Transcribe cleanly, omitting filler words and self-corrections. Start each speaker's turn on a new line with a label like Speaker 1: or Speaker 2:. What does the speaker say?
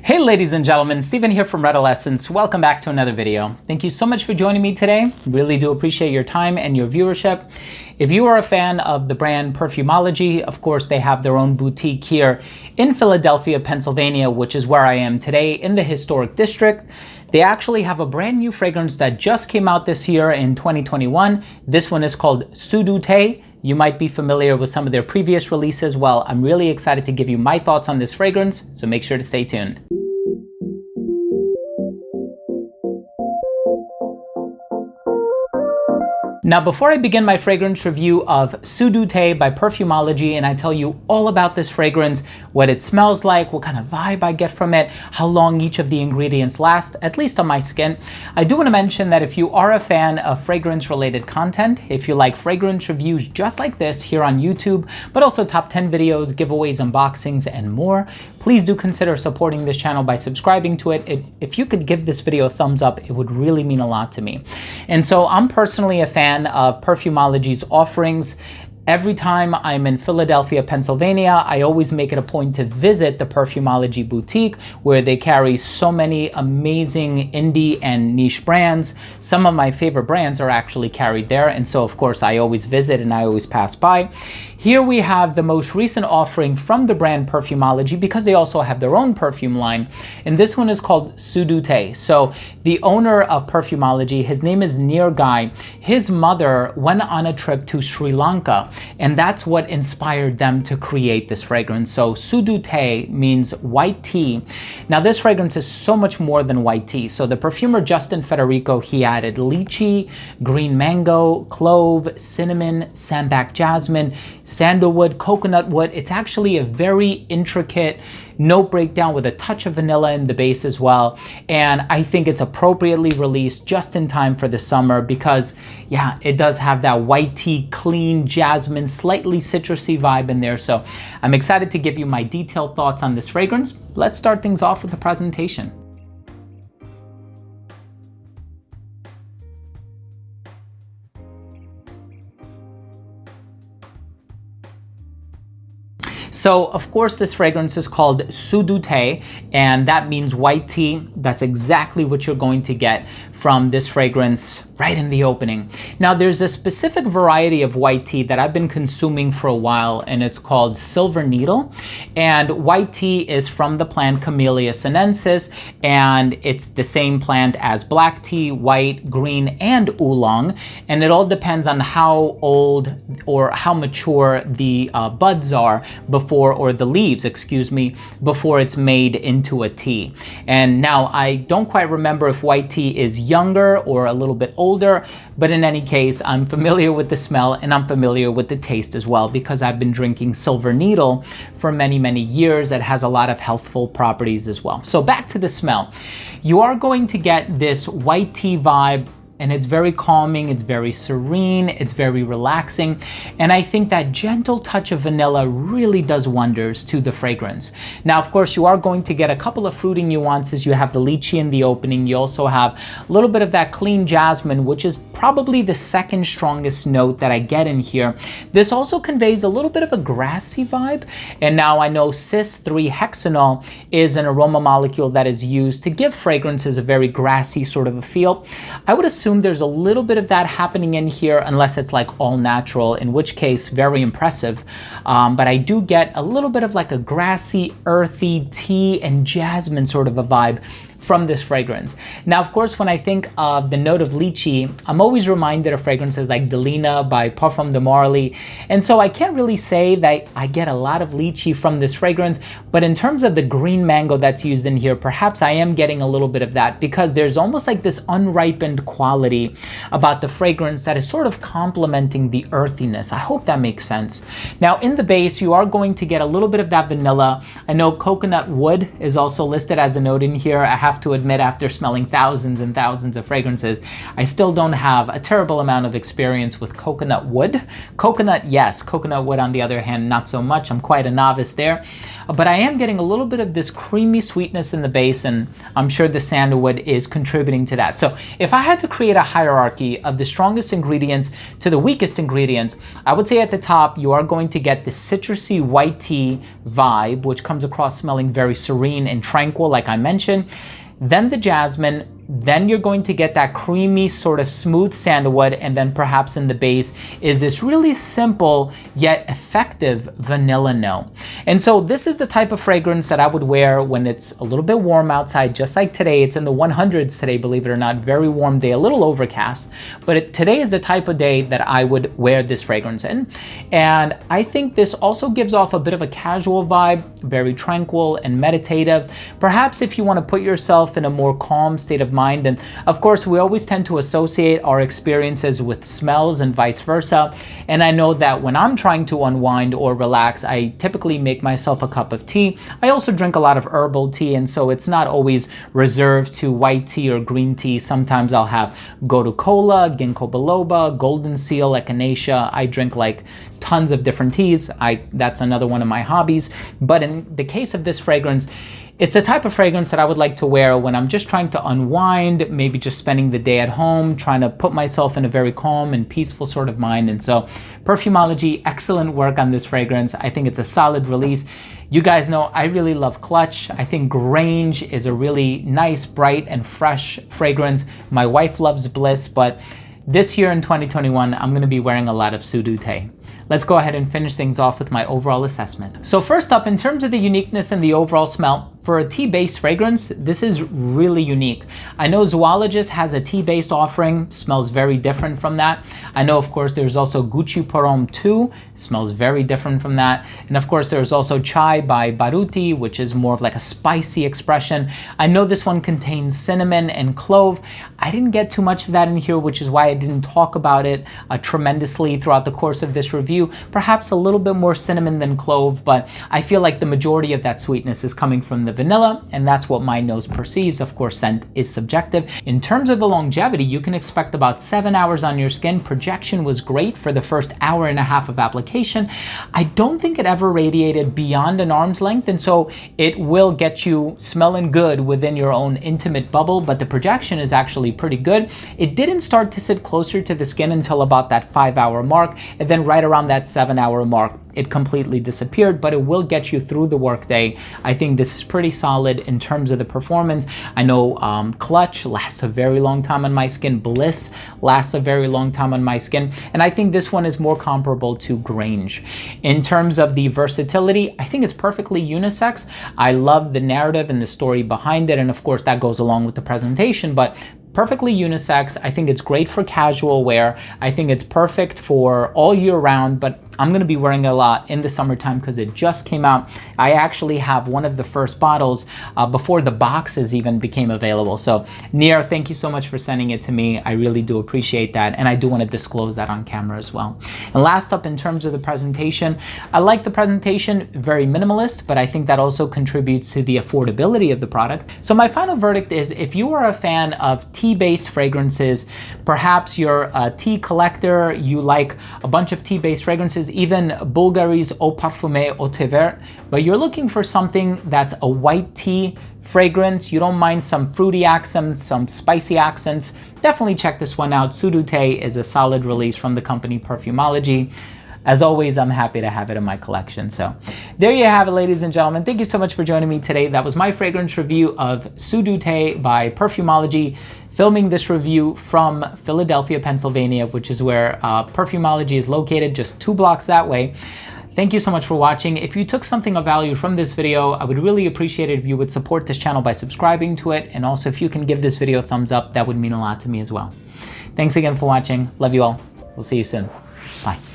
Speaker 1: Hey ladies and gentlemen, Steven here from Redolessence. Welcome back to another video. Thank you so much for joining me today. Really do appreciate your time and your viewership. If you are a fan of the brand Perfumology, of course they have their own boutique here in Philadelphia, Pennsylvania, which is where I am today in the historic district. They actually have a brand new fragrance that just came out this year in 2021. This one is called Sudu. You might be familiar with some of their previous releases. Well, I'm really excited to give you my thoughts on this fragrance, so make sure to stay tuned. Now, before I begin my fragrance review of Sudu by Perfumology, and I tell you all about this fragrance, what it smells like, what kind of vibe I get from it, how long each of the ingredients last, at least on my skin, I do want to mention that if you are a fan of fragrance-related content, if you like fragrance reviews just like this here on YouTube, but also top 10 videos, giveaways, unboxings, and more, please do consider supporting this channel by subscribing to it. If you could give this video a thumbs up, it would really mean a lot to me. And so I'm personally a fan of Perfumology's offerings. Every time I'm in Philadelphia, Pennsylvania, I always make it a point to visit the Perfumology boutique where they carry so many amazing indie and niche brands. Some of my favorite brands are actually carried there. And so of course I always visit and I always pass by. Here we have the most recent offering from the brand Perfumology because they also have their own perfume line. And this one is called Sudu. So the owner of Perfumology, his name is Nirgai. His mother went on a trip to Sri Lanka, and that's what inspired them to create this fragrance. So Sudu means white tea. Now this fragrance is so much more than white tea. So the perfumer Justin Federico, he added lychee, green mango, clove, cinnamon, sambac jasmine, sandalwood, coconut wood. It's actually a very intricate note breakdown with a touch of vanilla in the base as well. And I think it's appropriately released just in time for the summer because, yeah, it does have that white tea, clean jasmine, slightly citrusy vibe in there. So I'm excited to give you my detailed thoughts on this fragrance. Let's start things off with the presentation. So, of course, this fragrance is called Sudu, and that means white tea. That's exactly what you're going to get from this fragrance right in the opening. Now, there's a specific variety of white tea that I've been consuming for a while, and it's called Silver Needle. And white tea is from the plant Camellia sinensis, and it's the same plant as black tea, white, green, and oolong. And it all depends on how old or how mature the buds are before, or the leaves, excuse me, before it's made into a tea. And now I don't quite remember if white tea is younger or a little bit older, but in any case, I'm familiar with the smell and I'm familiar with the taste as well because I've been drinking Silver Needle for many, many years. It has a lot of healthful properties as well. So back to the smell. You are going to get this white tea vibe, and it's very calming, it's very serene, it's very relaxing. And I think that gentle touch of vanilla really does wonders to the fragrance. Now, of course, you are going to get a couple of fruity nuances. You have the lychee in the opening. You also have a little bit of that clean jasmine, which is probably the second strongest note that I get in here. This also conveys a little bit of a grassy vibe. And now I know cis-3-hexanol is an aroma molecule that is used to give fragrances a very grassy sort of a feel. I would assume there's a little bit of that happening in here unless it's like all natural, in which case very impressive. But I do get a little bit of like a grassy, earthy tea and jasmine sort of a vibe from this fragrance. Now, of course, when I think of the note of lychee, I'm always reminded of fragrances like Delina by Parfum de Marly. And so I can't really say that I get a lot of lychee from this fragrance, but in terms of the green mango that's used in here, perhaps I am getting a little bit of that because there's almost like this unripened quality about the fragrance that is sort of complementing the earthiness. I hope that makes sense. Now, in the base, you are going to get a little bit of that vanilla. I know coconut wood is also listed as a note in here. I have to admit, after smelling thousands and thousands of fragrances, I still don't have a terrible amount of experience with coconut wood. Coconut, yes. Coconut wood, on the other hand, not so much. I'm quite a novice there. but I am getting a little bit of this creamy sweetness in the base, and I'm sure the sandalwood is contributing to that. So if I had to create a hierarchy of the strongest ingredients to the weakest ingredients, I would say at the top, you are going to get the citrusy white tea vibe, which comes across smelling very serene and tranquil, like I mentioned. Then the jasmine, then you're going to get that creamy sort of smooth sandalwood, and then perhaps in the base is this really simple yet effective vanilla note. And so this is the type of fragrance that I would wear when it's a little bit warm outside, just like today. It's in the 100s today, believe it or not, very warm day, a little overcast, but today is the type of day that I would wear this fragrance in. And I think this also gives off a bit of a casual vibe, very tranquil and meditative. Perhaps if you want to put yourself in a more calm state of mind. And of course, we always tend to associate our experiences with smells and vice versa. And I know that when I'm trying to unwind or relax, I typically make myself a cup of tea. I also drink a lot of herbal tea, and so it's not always reserved to white tea or green tea. Sometimes I'll have Gotu Kola, Ginkgo biloba, Golden Seal, Echinacea. I drink like tons of different teas. That's another one of my hobbies. But in the case of this fragrance, it's a type of fragrance that I would like to wear when I'm just trying to unwind, maybe just spending the day at home, trying to put myself in a very calm and peaceful sort of mind. And so Perfumology, excellent work on this fragrance. I think it's a solid release. You guys know I really love Clutch. I think Grange is a really nice, bright, and fresh fragrance. My wife loves Bliss, but this year in 2021, I'm gonna be wearing a lot of Sudu Te. Let's go ahead and finish things off with my overall assessment. So first up, in terms of the uniqueness and the overall smell, for a tea-based fragrance, this is really unique. I know Zoologist has a tea-based offering, smells very different from that. I know, of course, there's also Gucci Porom 2, smells very different from that. And of course, there's also Chai by Baruti, which is more of like a spicy expression. I know this one contains cinnamon and clove. I didn't get too much of that in here, which is why I didn't talk about it tremendously throughout the course of this review. Perhaps a little bit more cinnamon than clove, but I feel like the majority of that sweetness is coming from the vanilla, and that's what my nose perceives. Of course, scent is subjective. In terms of the longevity, you can expect about 7 hours on your skin. Projection was great for the first hour and a half of application. I don't think it ever radiated beyond an arm's length, and so it will get you smelling good within your own intimate bubble, but the projection is actually pretty good. It didn't start to sit closer to the skin until about that 5-hour mark, and then right around that 7-hour mark, it completely disappeared, but it will get you through the workday. I think this is pretty solid in terms of the performance. I know Clutch lasts a very long time on my skin. Bliss lasts a very long time on my skin. And I think this one is more comparable to Grange. In terms of the versatility, I think it's perfectly unisex. I love the narrative and the story behind it. And of course, that goes along with the presentation, but perfectly unisex. I think it's great for casual wear. I think it's perfect for all year round, but I'm gonna be wearing it a lot in the summertime because it just came out. I actually have one of the first bottles before the boxes even became available. So Nir, thank you so much for sending it to me. I really do appreciate that. And I do want to disclose that on camera as well. And last up, in terms of the presentation, I like the presentation, very minimalist, but I think that also contributes to the affordability of the product. So my final verdict is, if you are a fan of tea-based fragrances, perhaps you're a tea collector, you like a bunch of tea-based fragrances, even Bulgari's Eau Parfumée Eau Thé Vert, but you're looking for something that's a white tea fragrance, you don't mind some fruity accents, some spicy accents, definitely check this one out. Sudu Te is a solid release from the company Perfumology. As always, I'm happy to have it in my collection. So there you have it, ladies and gentlemen. Thank you so much for joining me today. That was my fragrance review of Sudu Te by Perfumology. Filming this review from Philadelphia, Pennsylvania, which is where Perfumology is located, just 2 blocks that way. Thank you so much for watching. If you took something of value from this video, I would really appreciate it if you would support this channel by subscribing to it. And also, if you can give this video a thumbs up, that would mean a lot to me as well. Thanks again for watching. Love you all. We'll see you soon. Bye.